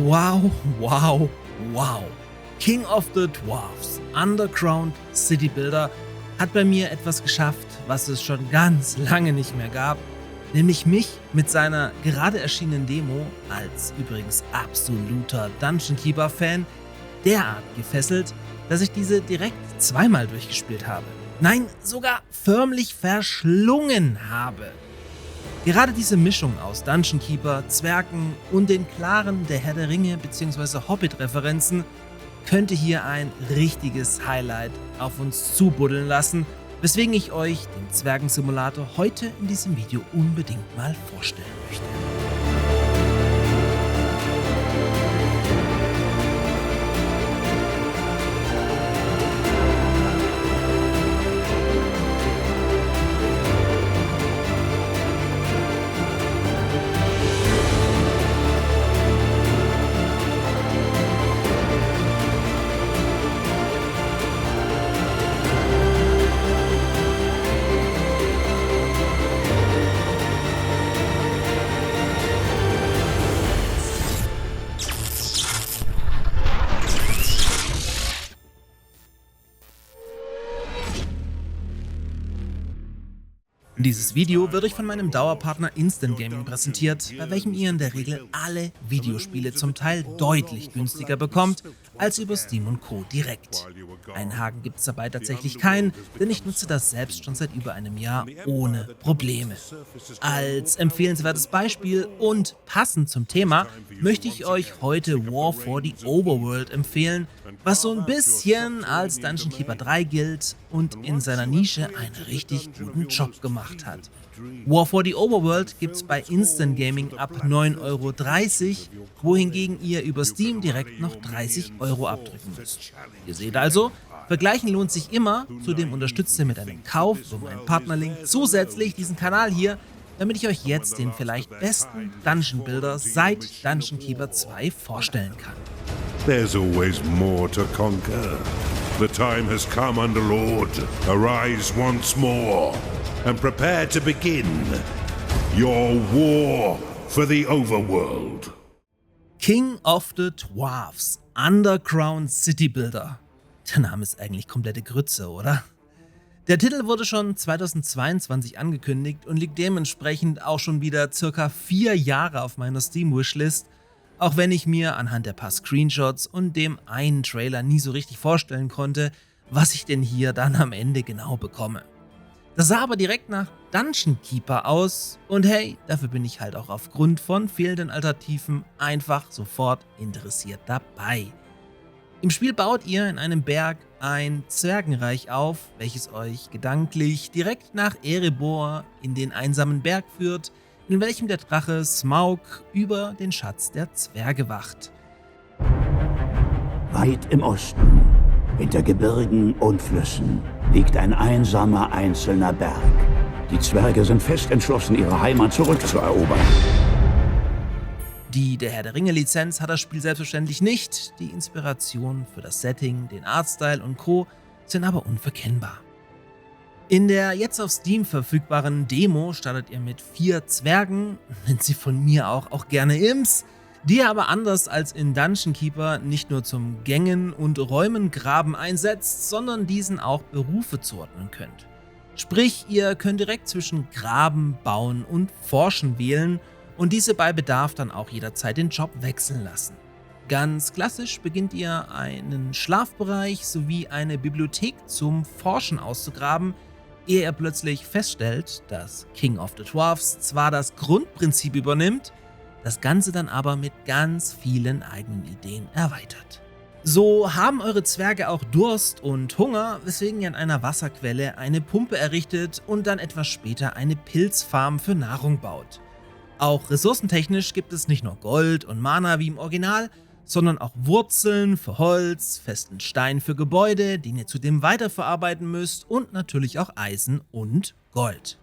Wow, wow, wow. King of the Dwarfs, Underground City Builder hat bei mir etwas geschafft, was es schon ganz lange nicht mehr gab, nämlich mich mit seiner gerade erschienenen Demo als übrigens absoluter Dungeon Keeper Fan derart gefesselt, dass ich diese direkt zweimal durchgespielt habe. Nein, sogar förmlich verschlungen habe. Gerade diese Mischung aus Dungeon Keeper, Zwergen und den klaren Der Herr der Ringe bzw. Hobbit-Referenzen könnte hier ein richtiges Highlight auf uns zubuddeln lassen, weswegen ich euch den Zwergensimulator heute in diesem Video unbedingt mal vorstellen möchte. Dieses Video wird euch von meinem Dauerpartner Instant Gaming präsentiert, bei welchem ihr in der Regel alle Videospiele zum Teil deutlich günstiger bekommt als über Steam und Co. direkt. Einen Haken gibt es dabei tatsächlich keinen, denn ich nutze das selbst schon seit über einem Jahr ohne Probleme. Als empfehlenswertes Beispiel und passend zum Thema möchte ich euch heute War for the Overworld empfehlen, was so ein bisschen als Dungeon Keeper 3 gilt und in seiner Nische einen richtig guten Job gemacht hat. War for the Overworld gibt's bei Instant Gaming ab 9,30 €, wohingegen ihr über Steam direkt noch 30 € abdrücken müsst. Ihr seht also, vergleichen lohnt sich immer, zudem unterstützt ihr mit einem Kauf über meinen Partnerlink zusätzlich diesen Kanal hier, damit ich euch jetzt den vielleicht besten Dungeon Builder seit Dungeon Keeper 2 vorstellen kann. There's always more to conquer. The time has come, Underlord. Arise once more and prepare to begin your war for the Overworld. King of the Dwarfs, Underground City Builder. Der Name ist eigentlich komplette Grütze, oder? Der Titel wurde schon 2022 angekündigt und liegt dementsprechend auch schon wieder circa 4 Jahre auf meiner Steam-Wishlist, auch wenn ich mir anhand der paar Screenshots und dem einen Trailer nie so richtig vorstellen konnte, was ich denn hier dann am Ende genau bekomme. Das sah aber direkt nach Dungeon Keeper aus und hey, dafür bin ich halt auch aufgrund von fehlenden Alternativen einfach sofort interessiert dabei. Im Spiel baut ihr in einem Berg ein Zwergenreich auf, welches euch gedanklich direkt nach Erebor in den einsamen Berg führt, in welchem der Drache Smaug über den Schatz der Zwerge wacht. Weit im Osten, hinter Gebirgen und Flüssen, liegt ein einsamer einzelner Berg. Die Zwerge sind fest entschlossen, ihre Heimat zurückzuerobern. Die Der Herr der Ringe Lizenz hat das Spiel selbstverständlich nicht, die Inspiration für das Setting, den Artstyle und Co. sind aber unverkennbar. In der jetzt auf Steam verfügbaren Demo startet ihr mit 4 Zwergen, nennt sie von mir auch gerne Imps, die ihr aber anders als in Dungeon Keeper nicht nur zum Gängen und Räumen graben einsetzt, sondern diesen auch Berufe zuordnen könnt. Sprich, ihr könnt direkt zwischen Graben, Bauen und Forschen wählen und diese bei Bedarf dann auch jederzeit den Job wechseln lassen. Ganz klassisch beginnt ihr einen Schlafbereich sowie eine Bibliothek zum Forschen auszugraben, ehe er plötzlich feststellt, dass King of the Dwarfs zwar das Grundprinzip übernimmt, das Ganze dann aber mit ganz vielen eigenen Ideen erweitert. So haben eure Zwerge auch Durst und Hunger, weswegen ihr an einer Wasserquelle eine Pumpe errichtet und dann etwas später eine Pilzfarm für Nahrung baut. Auch ressourcentechnisch gibt es nicht nur Gold und Mana wie im Original, sondern auch Wurzeln für Holz, festen Stein für Gebäude, den ihr zudem weiterverarbeiten müsst und natürlich auch Eisen und Gold.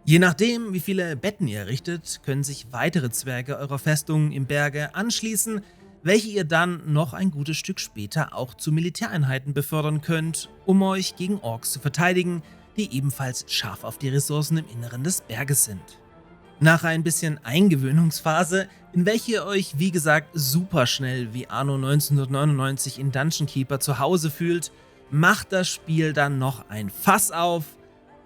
Je nachdem, wie viele Betten ihr errichtet, können sich weitere Zwerge eurer Festung im Berge anschließen, welche ihr dann noch ein gutes Stück später auch zu Militäreinheiten befördern könnt, um euch gegen Orks zu verteidigen, die ebenfalls scharf auf die Ressourcen im Inneren des Berges sind. Nach ein bisschen Eingewöhnungsphase, in welche ihr euch, wie gesagt, super schnell wie anno 1999 in Dungeon Keeper zu Hause fühlt, macht das Spiel dann noch ein Fass auf.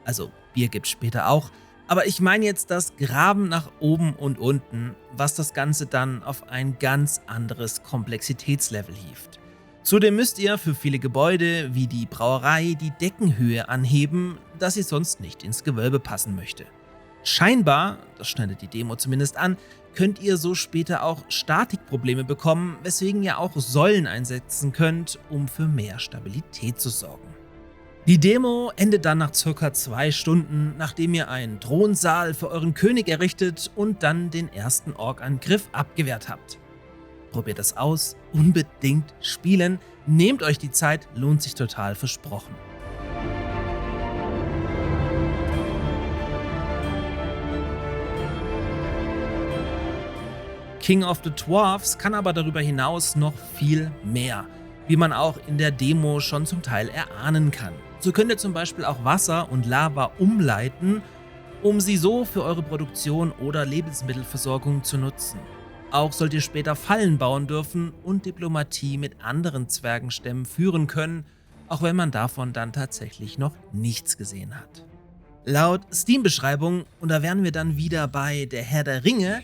Also Bier gibt's später auch, aber ich meine jetzt das Graben nach oben und unten, was das Ganze dann auf ein ganz anderes Komplexitätslevel hieft. Zudem müsst ihr für viele Gebäude wie die Brauerei die Deckenhöhe anheben, da sie sonst nicht ins Gewölbe passen möchte. Scheinbar, das schneidet die Demo zumindest an, könnt ihr so später auch Statikprobleme bekommen, weswegen ihr auch Säulen einsetzen könnt, um für mehr Stabilität zu sorgen. Die Demo endet dann nach ca. 2 Stunden, nachdem ihr einen Thronsaal für euren König errichtet und dann den ersten Ork-Angriff abgewehrt habt. Probiert das aus, unbedingt spielen, nehmt euch die Zeit, lohnt sich total, versprochen. King of the Dwarfs kann aber darüber hinaus noch viel mehr, wie man auch in der Demo schon zum Teil erahnen kann. So könnt ihr zum Beispiel auch Wasser und Lava umleiten, um sie so für eure Produktion oder Lebensmittelversorgung zu nutzen. Auch sollt ihr später Fallen bauen dürfen und Diplomatie mit anderen Zwergenstämmen führen können, auch wenn man davon dann tatsächlich noch nichts gesehen hat. Laut Steam-Beschreibung, und da wären wir dann wieder bei Der Herr der Ringe,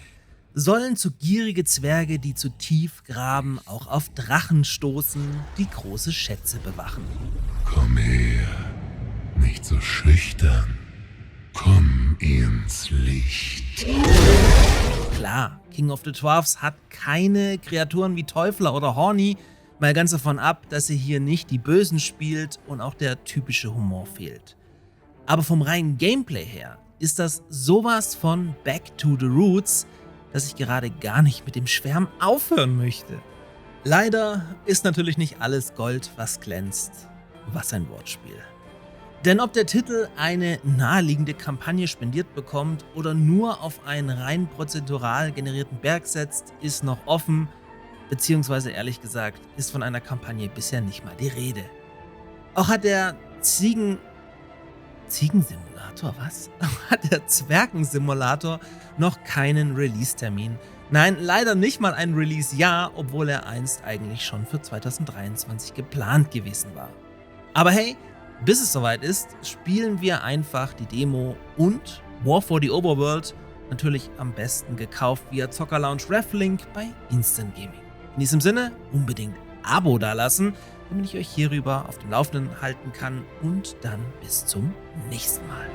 sollen zu gierige Zwerge, die zu tief graben, auch auf Drachen stoßen, die große Schätze bewachen. Komm her, nicht so schüchtern. Komm ins Licht. Klar, King of the Dwarfs hat keine Kreaturen wie Teufler oder Horny, mal ganz davon ab, dass er hier nicht die Bösen spielt und auch der typische Humor fehlt. Aber vom reinen Gameplay her ist das sowas von Back to the Roots, dass ich gerade gar nicht mit dem Schwärmen aufhören möchte. Leider ist natürlich nicht alles Gold, was glänzt. Was ein Wortspiel. Denn ob der Titel eine naheliegende Kampagne spendiert bekommt oder nur auf einen rein prozedural generierten Berg setzt, ist noch offen, beziehungsweise ehrlich gesagt ist von einer Kampagne bisher nicht mal die Rede. Auch hat der Ziegensimulator, was? Auch hat der Zwergensimulator noch keinen Release-Termin. Nein, leider nicht mal ein Release-Jahr, obwohl er einst eigentlich schon für 2023 geplant gewesen war. Aber hey, bis es soweit ist, spielen wir einfach die Demo und War for the Overworld, natürlich am besten gekauft via Zocker Lounge Reflink bei Instant Gaming. In diesem Sinne, unbedingt Abo dalassen, damit ich euch hierüber auf dem Laufenden halten kann und dann bis zum nächsten Mal.